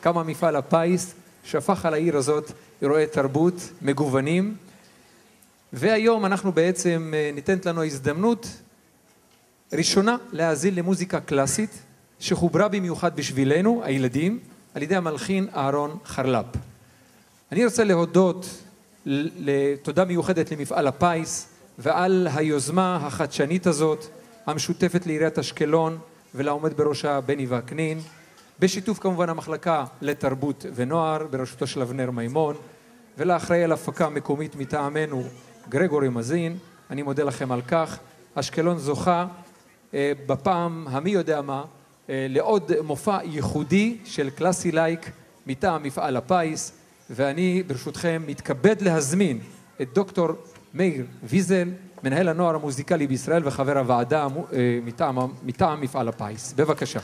כמה מפעל הפיס שפך על העיר הזאת אירועי תרבות מגוונים, והיום אנחנו בעצם ניתנת לנו הזדמנות ראשונה להאזין למוזיקה קלאסית שחוברה במיוחד בשבילנו, הילדים, על ידי המלחין אהרון חרל"פ. אני רוצה להודות לתודה מיוחדת למפעל הפיס ועל היוזמה החדשנית הזאת, המשותפת לעיריית אשקלון ולעומד בראשה בני וקנין, בשיתוף כמובן המחלקה לתרבות ונוער בראשותו של אבנר מימון, ולאחראי על הפקה מקומית מטעמנו גרגורי מזין. אני מודה לכם על כך. אשקלון זוכה בפעם המי יודע מה לעוד מופע ייחודי של קלאסי לייק מטעם מפעל הפיס, ואני ברשותכם מתכבד להזמין את דוקטור מאיר ויזל, מנהל הנוער המוזיקלי בישראל וחבר הוועדה מטעם מפעל הפיס. בבקשה.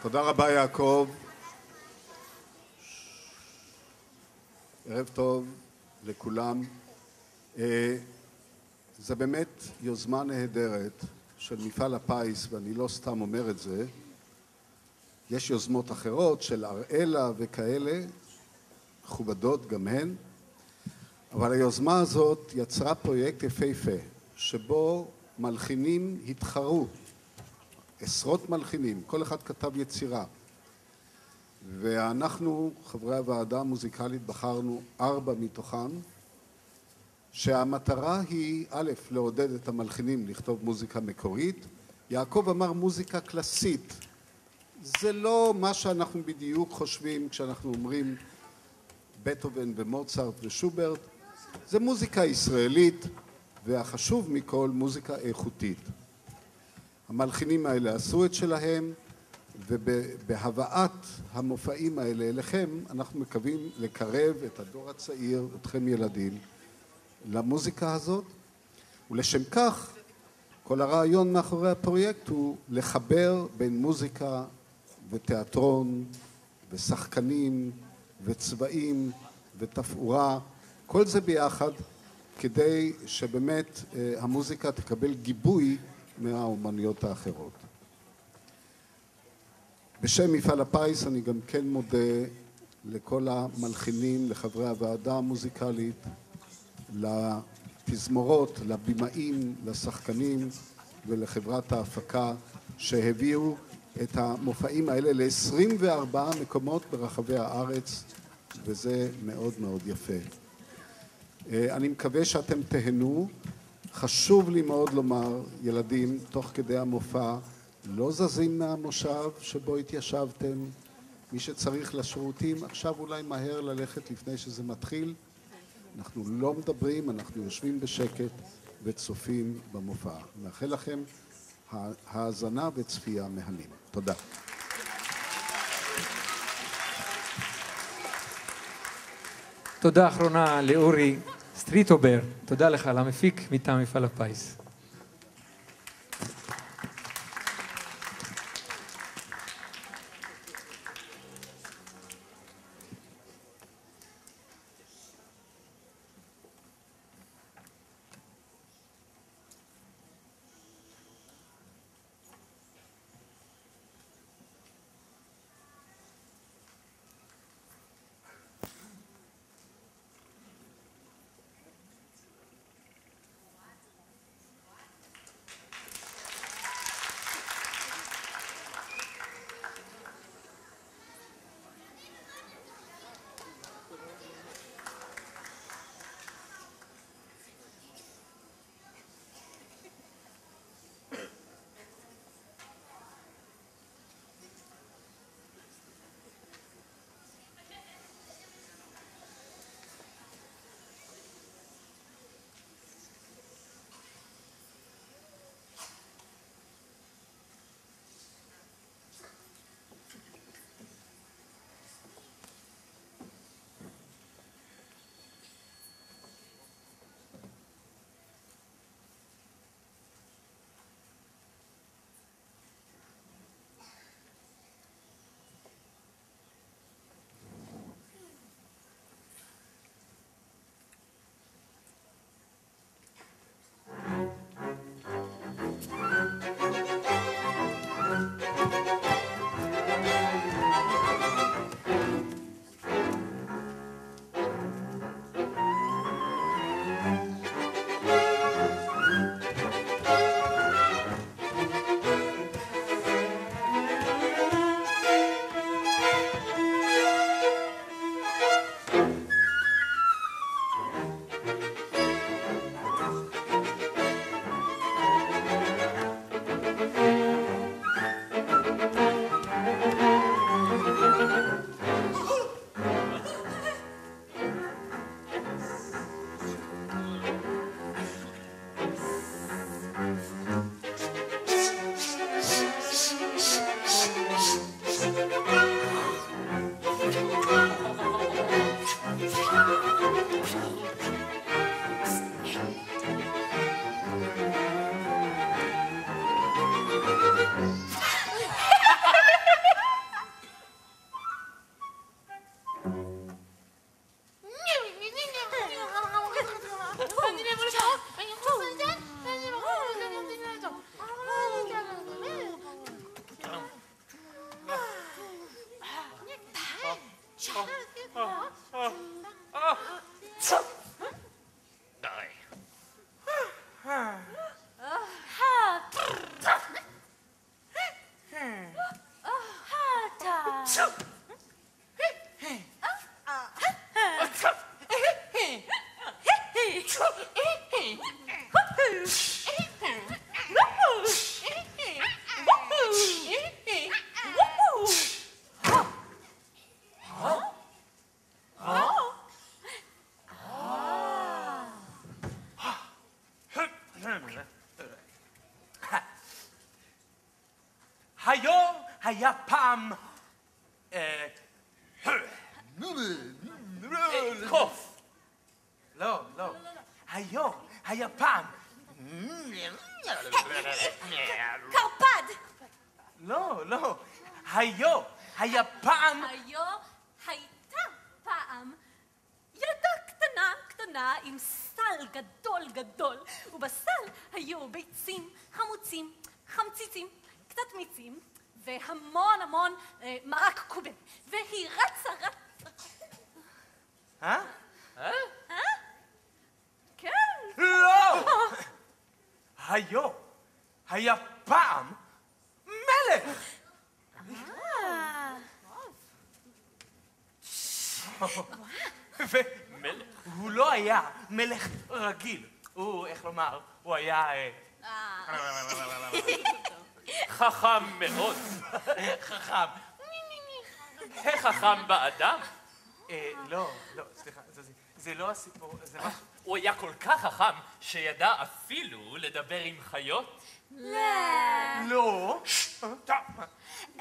תודה רבה יעקב. ערב טוב לכולם. זה באמת יוזמה נהדרת של מפעל הפיס, ואני לא סתם אומר את זה. יש יוזמות אחרות של אראלה וכאלה, מכובדות גם הן, אבל היוזמה הזאת יצרה פרויקט יפהפה, שבו מלחינים התחרו, עשרות מלחינים, כל אחד כתב יצירה. ואנחנו, חברי הוועדה המוזיקלית, בחרנו 4 מתוכם, שהמטרה היא, א', לעודד את המלחינים לכתוב מוזיקה מקורית. יעקב אמר מוזיקה קלאסית. זה לא מה שאנחנו בדיוק חושבים כשאנחנו אומרים בטהובן ומוצרט ושוברט. זה מוזיקה ישראלית, והחשוב מכל, מוזיקה איכותית. המלחינים האלה עשו את שלהם, ובהבאת המופעים האלה אליכם, אנחנו מקווים לקרב את הדור הצעיר, אתכם ילדים, למוזיקה הזאת. ולשם כך, כל הרעיון מאחורי הפרויקט הוא לחבר בין מוזיקה ותיאטרון ושחקנים וצבעים ותפאורה, כל זה ביחד, כדי שבאמת המוזיקה תקבל גיבוי מהאומנויות האחרות. בשם מפעל הפיס אני גם כן מודה לכל המלחינים, לחברי הוועדה המוזיקלית, לתזמורות, לבימאים, לשחקנים ולחברת ההפקה שהביאו את המופעים האלה ל-24 מקומות ברחבי הארץ, וזה מאוד מאוד יפה. אני מקווה שאתם תהנו. חשוב לי מאוד לומר, ילדים, תוך כדי המופע, לא זזים מהמושב שבו התיישבתם. מי שצריך לשירותים, עכשיו אולי מהר ללכת לפני שזה מתחיל. אנחנו לא מדברים, אנחנו יושבים בשקט וצופים במופע. מאחל לכם האזנה וצפייה מהנים. תודה. תודה אחרונה לאורי סטריטובר. תודה לך, למפיק מטעם מפעל הפיס. היה פעם... קוף. לא, לא. היום היה פעם... קרפד! לא, לא. היה פעם... הייתה פעם ילדה קטנה עם סל גדול, ובסל היו ביצים, חמוצים, חמציצים, קצת מיצים, והמון מרק קובה. והיא רצה... כן. לא! היה פעם מלך! והוא לא היה מלך רגיל. הוא, איך לומר, הוא היה... חכם מאוד. חכם. החכם באדם. לא, סליחה, זה לא הסיפור, זה לא... הוא היה כל כך חכם שידע אפילו לדבר עם חיות. לא.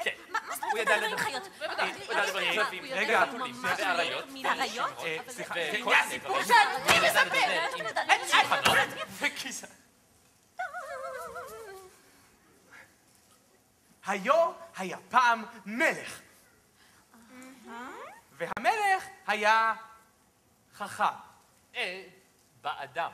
כן. מה זאת הוא אומרת ידע לדבר עם חיות? בוודאי, הוא ידע לדבר עם כלבים, רגע. חתולים, ואריות. אריות? סליחה, וכל הסיפור. מי מספר? וכיסא. היה פעם מלך. והמלך היה חכם. באדם.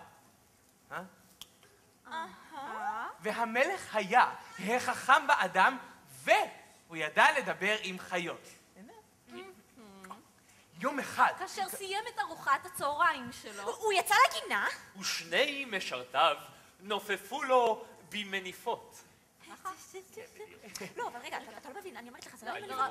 והמלך היה החכם באדם, והוא ידע לדבר עם חיות. יום אחד... כאשר סיים את ארוחת הצהריים שלו, הוא יצא לגינה? ושני משרתיו נופפו לו במניפות. לא, אבל רגע, אתה לא מבין, אני אומרת לך, זה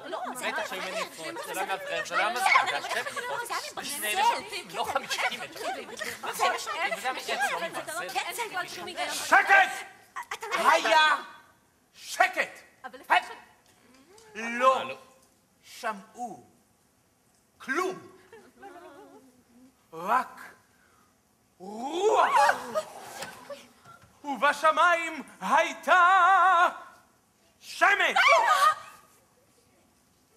לא... זה בטח שהיו מניפות, זה לא מברר, זה לא לא, המזל, זה השתי מניפות. זה היה מברזל. שני משרתים, לא 50 משרתים. מה זה משרתים? וזה המשרתים שלו מברזל. כן, זה כבר שום היגיון. שקט! היה שקט! אבל לפעמים... לא שמעו כלום. רק רוח. ובשמיים הייתה שמש.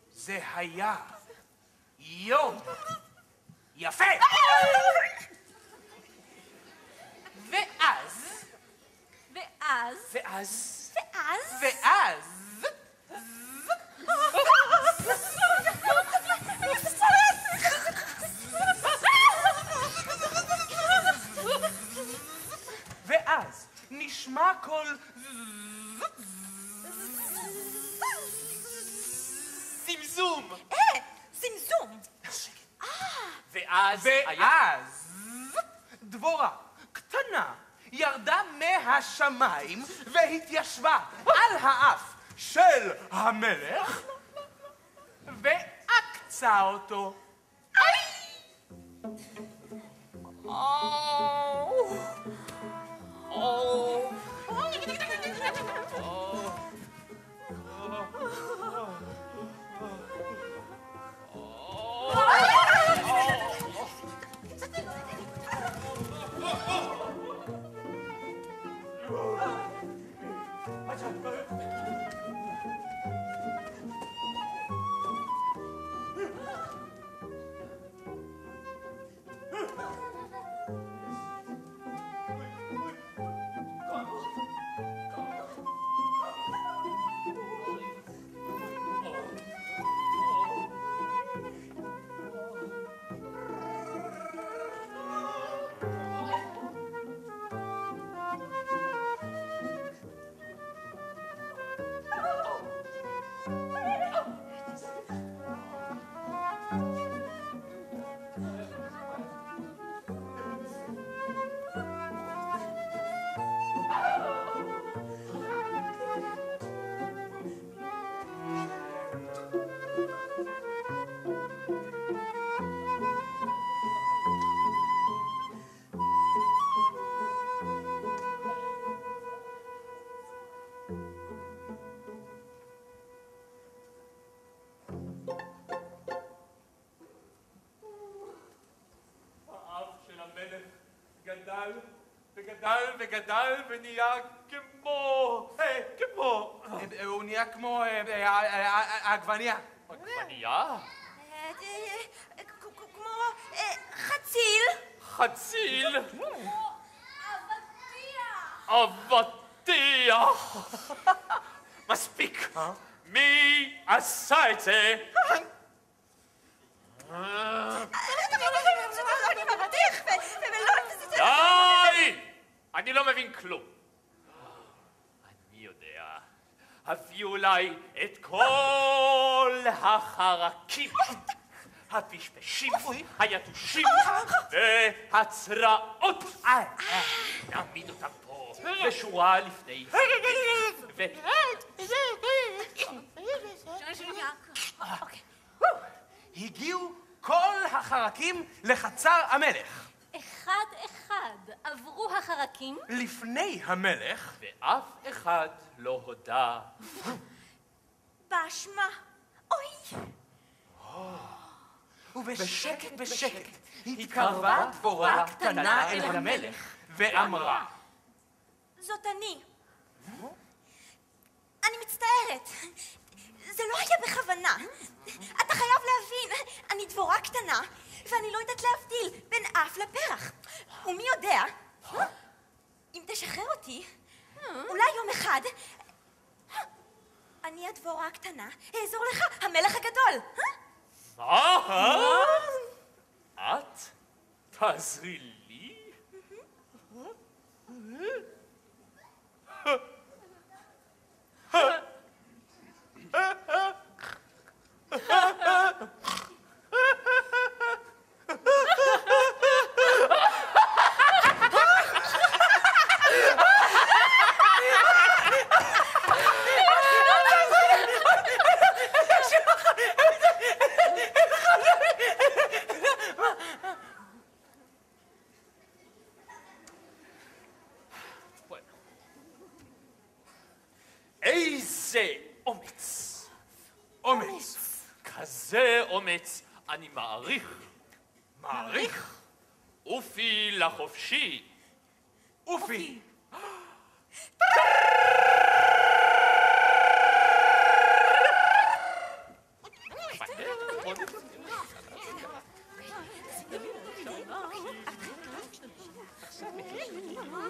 זה היה יום יפה. ואז נשמע קול זמזום. זמזום. ואז דבורה קטנה ירדה מהשמיים והתיישבה על האף של המלך ועקצה אותו. גדל ונהיה כמו הוא נהיה כמו העגבנייה. עגבנייה? כמו חציל. חציל? אבטיח. אבטיח! מספיק! מי עשה את זה? די! אני לא מבין כלום. אני יודע. הביאו אליי את כל החרקים. הפשפשים, היתושים והצרעות. נעמיד אותם פה בשורה לפני הגיעו כל החרקים לחצר המלך. אחד אחד עברו החרקים. לפני המלך. ואף אחד לא הודה. באשמה. אוי. ובשקט בשקט התקרבה דבורה קטנה אל המלך ואמרה, זאת אני. אני מצטערת. זה לא היה בכוונה. אתה חייב להבין, אני דבורה קטנה, ואני לא יודעת להבדיל בין אף לפרח. ומי יודע, אם תשחרר אותי, אולי יום אחד, אני הדבורה הקטנה, אעזור לך, המלך הגדול. את? תעזרי לי? איזה אומץ! אומץ! כזה אומץ אני מעריך. מעריך? אופי לחופשי. אופי.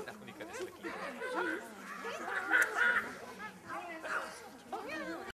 אנחנו ניכנס לכיוון.